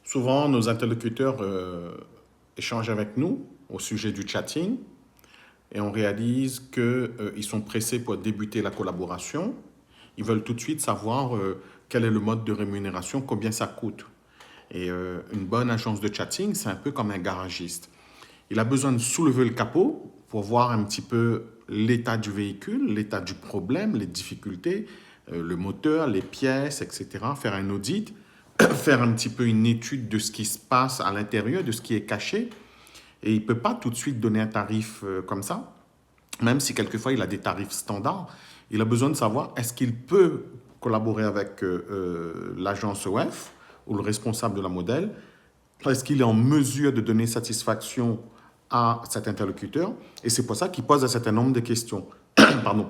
Souvent, nos interlocuteurs échangent avec nous au sujet du chatting et on réalise qu'ils sont pressés pour débuter la collaboration. Ils veulent tout de suite savoir quel est le mode de rémunération, combien ça coûte. Et une bonne agence de chatting, c'est un peu comme un garagiste. Il a besoin de soulever le capot pour voir un petit peu l'état du véhicule, l'état du problème, les difficultés, le moteur, les pièces, etc. Faire un audit, faire un petit peu une étude de ce qui se passe à l'intérieur, de ce qui est caché. Et il ne peut pas tout de suite donner un tarif comme ça, même si quelquefois il a des tarifs standards. Il a besoin de savoir est-ce qu'il peut collaborer avec l'agence OF ou le responsable de la modèle. Est-ce qu'il est en mesure de donner satisfaction à cet interlocuteur? Et c'est pour ça qu'il pose un certain nombre de questions. Pardon.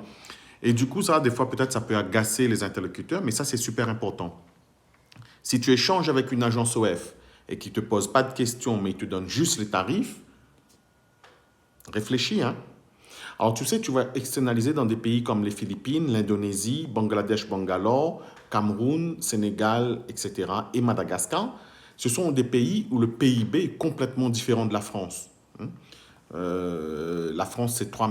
Et du coup, ça, des fois, peut-être, ça peut agacer les interlocuteurs, mais ça, c'est super important. Si tu échanges avec une agence OF et qui ne te pose pas de questions, mais il te donne juste les tarifs, réfléchis, hein. Alors, tu sais, tu vas externaliser dans des pays comme les Philippines, l'Indonésie, Bangladesh, Bangalore, Cameroun, Sénégal, etc. et Madagascar. Ce sont des pays où le PIB est complètement différent de la France. La France, c'est 3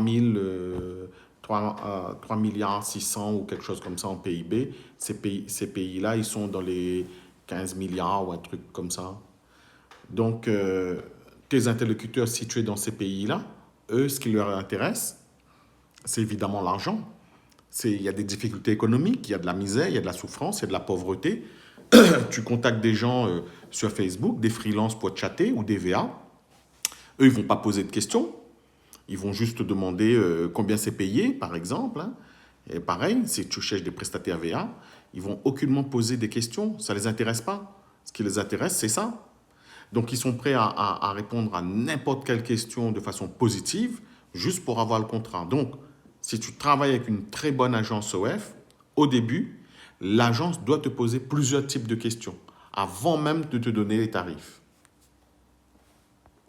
milliards 600 ou quelque chose comme ça en PIB. Ces pays-là, ils sont dans les 15 milliards ou un truc comme ça. Donc, tes interlocuteurs situés dans ces pays-là, eux, ce qui leur intéresse, c'est évidemment l'argent. Il y a des difficultés économiques, il y a de la misère, il y a de la souffrance, il y a de la pauvreté. Tu contactes des gens sur Facebook, des freelances pour chatter ou des VA. Eux, ils ne vont pas poser de questions. Ils vont juste te demander combien c'est payé, par exemple, hein. Et pareil, si tu cherches des prestataires VA, ils vont aucunement poser des questions. Ça ne les intéresse pas. Ce qui les intéresse, c'est ça. Donc, ils sont prêts à répondre à n'importe quelle question de façon positive, juste pour avoir le contrat. Donc, si tu travailles avec une très bonne agence OF, au début, l'agence doit te poser plusieurs types de questions avant même de te donner les tarifs.